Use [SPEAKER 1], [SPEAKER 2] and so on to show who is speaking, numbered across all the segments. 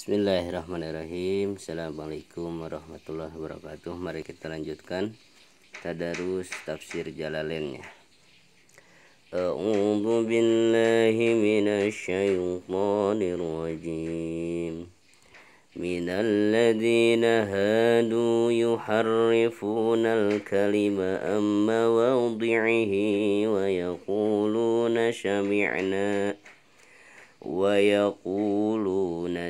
[SPEAKER 1] Bismillahirrahmanirrahim. Assalamualaikum warahmatullahi wabarakatuh. Mari kita lanjutkan tadarus tafsir Jalalainnya. A'udzu billahi minasy syaithanir rajim. Minal ladzina hadu yuharrifunal kalima amma wadhi'ihi wa yaquluna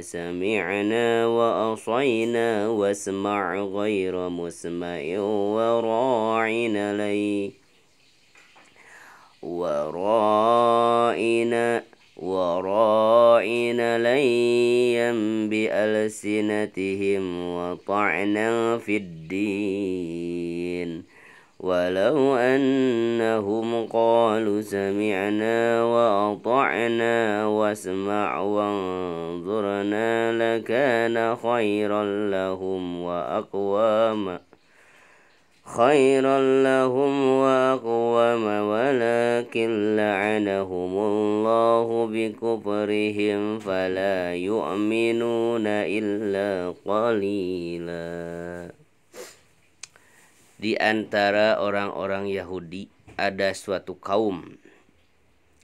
[SPEAKER 1] سمعنا وأطعنا واسمع غير مسمع وراعنا ليا بألسنتهم وطعنا في الدين ولو أنهم قالوا سمعنا وأطعنا واسمع وانظرنا لكان خيرا لهم وأقوم ولكن لعنهم الله بكفرهم فلا يؤمنون إلا قليلا. Di antara orang-orang Yahudi ada suatu kaum,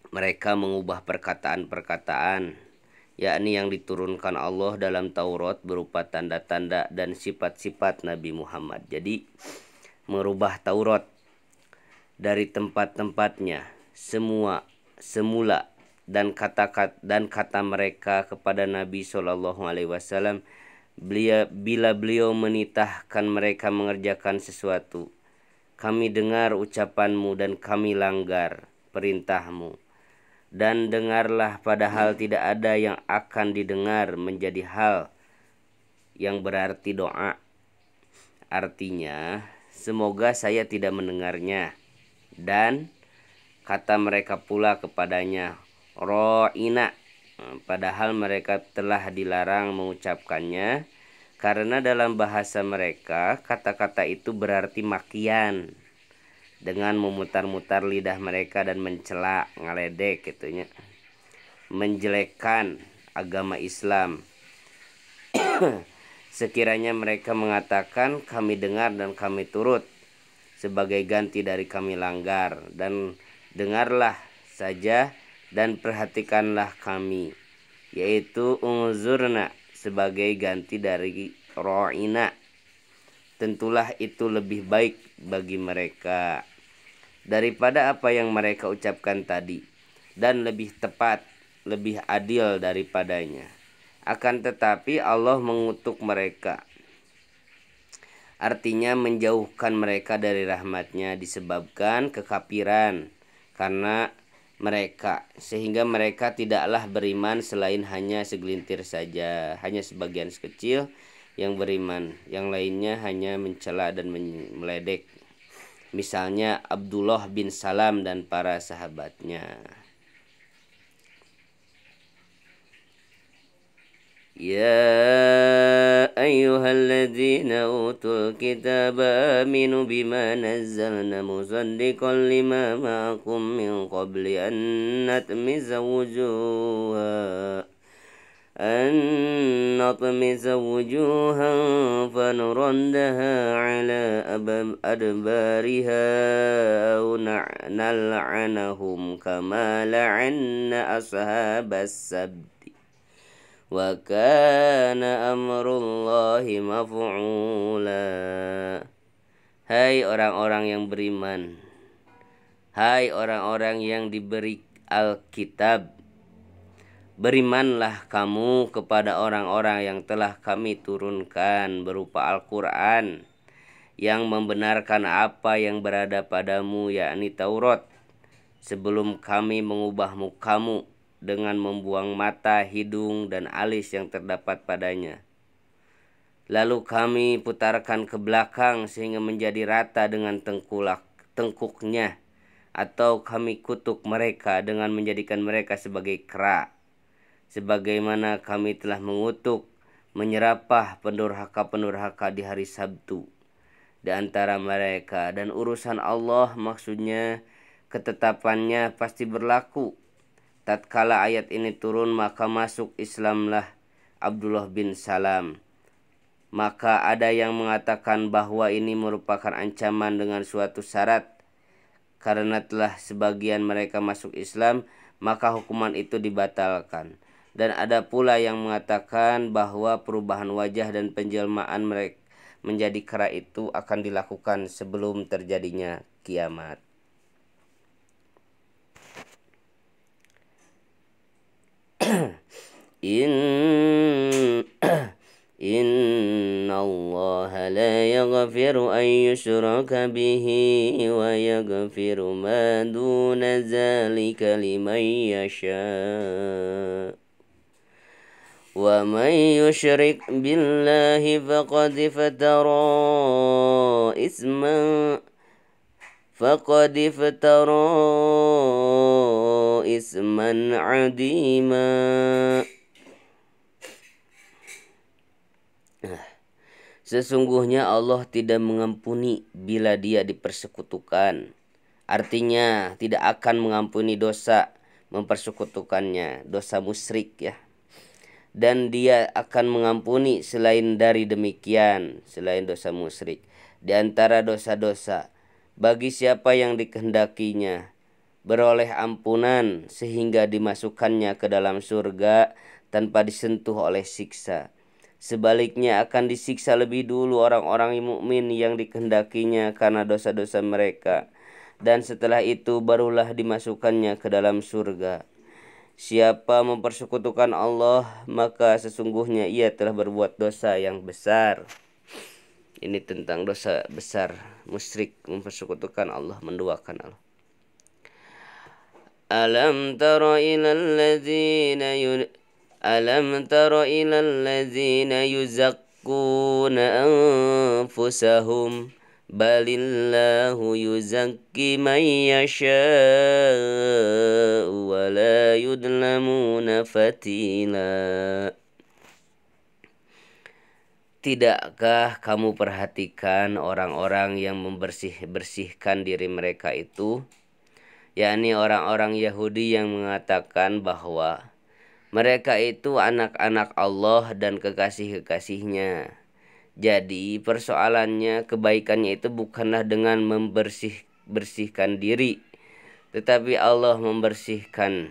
[SPEAKER 1] mereka mengubah perkataan-perkataan, yakni yang diturunkan Allah dalam Taurat berupa tanda-tanda dan sifat-sifat Nabi Muhammad. Jadi merubah Taurat dari tempat-tempatnya semula dan kata mereka kepada Nabi SAW. Bila beliau menitahkan mereka mengerjakan sesuatu, kami dengar ucapanmu dan kami langgar perintahmu. Dan dengarlah padahal tidak ada yang akan didengar menjadi hal yang berarti doa. Artinya, semoga saya tidak mendengarnya. Dan kata mereka pula kepadanya, ro'ina. Padahal mereka telah dilarang mengucapkannya, karena dalam bahasa mereka kata-kata itu berarti makian. Dengan memutar-mutar lidah mereka dan mencela, ngaledek gitunya, menjelekkan agama Islam. Sekiranya mereka mengatakan kami dengar dan kami turut sebagai ganti dari kami langgar, dan dengarlah saja dan perhatikanlah kami, yaitu unzurna sebagai ganti dari ro'ina, tentulah itu lebih baik bagi mereka daripada apa yang mereka ucapkan tadi, dan lebih tepat, lebih adil daripadanya. Akan tetapi Allah mengutuk mereka, artinya menjauhkan mereka dari rahmatnya disebabkan kekafiran karena mereka, sehingga mereka tidaklah beriman selain hanya segelintir saja, hanya sebagian kecil yang beriman, yang lainnya hanya mencela dan meledek. Misalnya Abdullah bin Salam dan para sahabatnya. Ya ayyuhalladzina utul kitaba aminu bima nazzalna musaddiqan lima ma'akum min qabli an natmiza wujuhan fanuraddaha ala adbariha aw nal'anahum kama la'anna ashabas sabt wa kana amrullahi maf'ula. Hai orang-orang yang beriman, hai orang-orang yang diberi Alkitab, berimanlah kamu kepada orang-orang yang telah kami turunkan berupa Al-Quran, yang membenarkan apa yang berada padamu, yakni Taurat, sebelum kami mengubahmu kamu dengan membuang mata, hidung, dan alis yang terdapat padanya. Lalu kami putarkan ke belakang sehingga menjadi rata dengan tengkuknya, atau kami kutuk mereka dengan menjadikan mereka sebagai kera, sebagaimana kami telah mengutuk menyerapah pendurhaka-pendurhaka di hari Sabtu di antara mereka. Dan urusan Allah, maksudnya ketetapannya, pasti berlaku. Tatkala ayat ini turun, maka masuk Islamlah Abdullah bin Salam. Maka ada yang mengatakan bahwa ini merupakan ancaman dengan suatu syarat. Karena telah sebagian mereka masuk Islam, maka hukuman itu dibatalkan. Dan ada pula yang mengatakan bahwa perubahan wajah dan penjelmaan mereka menjadi kera itu akan dilakukan sebelum terjadinya kiamat. Inna Allah la yaghfiru an yushraka bihi wa yaghfiru ma duna zalika liman yasha. Wa man yushrik billahi faqad iftara isman adima. Sesungguhnya Allah tidak mengampuni bila dia dipersekutukan. Artinya tidak akan mengampuni dosa mempersekutukannya, dosa musyrik ya. Dan dia akan mengampuni selain dari demikian, selain dosa musyrik. Di antara dosa-dosa, bagi siapa yang dikehendakinya beroleh ampunan sehingga dimasukkannya ke dalam surga tanpa disentuh oleh siksa. Sebaliknya akan disiksa lebih dulu orang-orang mukmin yang dikehendakinya karena dosa-dosa mereka, dan setelah itu barulah dimasukkannya ke dalam surga. Siapa mempersekutukan Allah, maka sesungguhnya ia telah berbuat dosa yang besar. Ini tentang dosa besar musyrik, mempersekutukan Allah, menduakan Allah. Alam tara ilal ladzina yuzakkuna anfusahum balillahu yuzakki man yasha'u wa la yudlamuna fatila. Tidakkah kamu perhatikan orang-orang yang membersihkan diri mereka itu, yakni orang-orang Yahudi yang mengatakan bahwa mereka itu anak-anak Allah dan kekasih-kekasihnya. Jadi persoalannya, kebaikannya itu bukanlah dengan membersihkan diri, tetapi Allah membersihkan,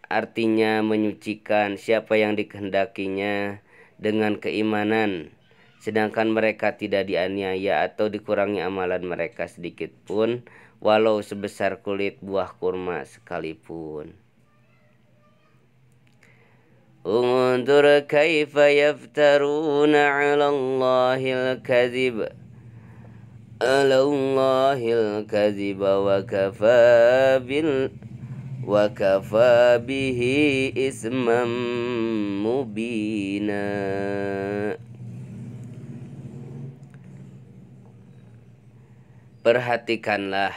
[SPEAKER 1] artinya menyucikan siapa yang dikehendakinya dengan keimanan, sedangkan mereka tidak dianiaya atau dikurangi amalan mereka sedikit pun, walau sebesar kulit buah kurma sekalipun. Unzur kaifa yaftaruna 'ala Allahil kadhib wa kafa bihi ismam mubina. Perhatikanlah,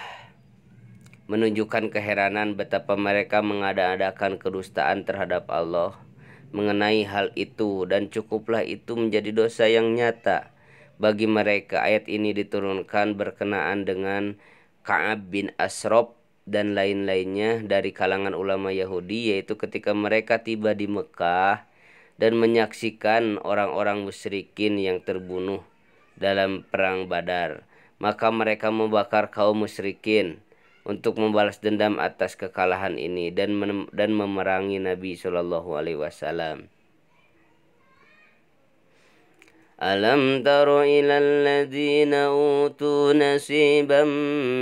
[SPEAKER 1] menunjukkan keheranan betapa mereka mengada-adakan kedustaan terhadap Allah mengenai hal itu, dan cukuplah itu menjadi dosa yang nyata bagi mereka. Ayat ini diturunkan berkenaan dengan Ka'ab bin Ashraf dan lain-lainnya dari kalangan ulama Yahudi, yaitu ketika mereka tiba di Mekah dan menyaksikan orang-orang musyrikin yang terbunuh dalam perang Badar, maka mereka membakar kaum musyrikin untuk membalas dendam atas kekalahan ini dan memerangi Nabi Shallallahu Alaihi Wasallam. Alam taro ilal ladzina utu nasiban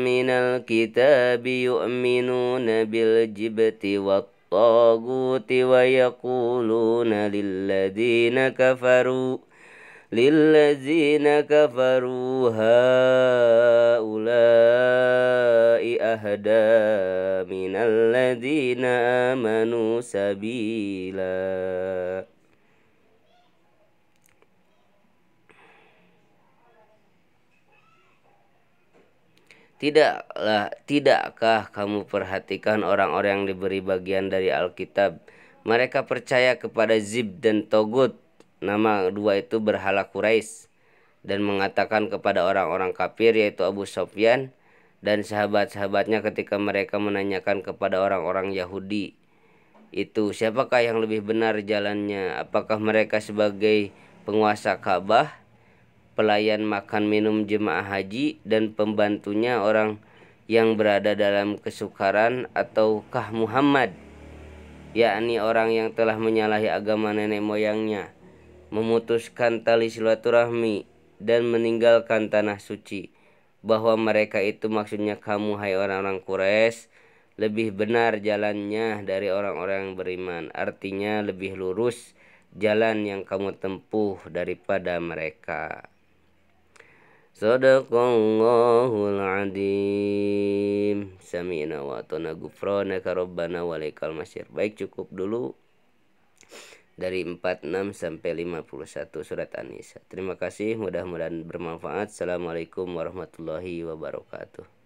[SPEAKER 1] minal kitabi yu'minuna bil jibti wat taguti wa yaquluna lilladzina kafaru haula'i ahda minal ladzina amanu sabila. Tidakkah kamu perhatikan orang-orang yang diberi bagian dari Alkitab? Mereka percaya kepada Zib dan Togut, nama dua itu berhala Quraisy, dan mengatakan kepada orang-orang kafir yaitu Abu Sufyan dan sahabat-sahabatnya ketika mereka menanyakan kepada orang-orang Yahudi, itu siapakah yang lebih benar jalannya? Apakah mereka sebagai penguasa Ka'bah, pelayan makan minum jemaah haji, dan pembantunya orang yang berada dalam kesukaran, ataukah Muhammad, yakni orang yang telah menyalahi agama nenek moyangnya, memutuskan tali silaturahmi, dan meninggalkan tanah suci? Bahwa mereka itu maksudnya kamu, hai orang-orang Quraisy, lebih benar jalannya dari orang-orang yang beriman. Artinya lebih lurus jalan yang kamu tempuh daripada mereka. Sadaqallahul adzim. Sami'na wa ata'na ghufranaka rabbana walaikal masyir. Baik, cukup dulu dari 46 sampai 51 surat An-Nisa. Terima kasih, mudah-mudahan bermanfaat. Assalamualaikum warahmatullahi wabarakatuh.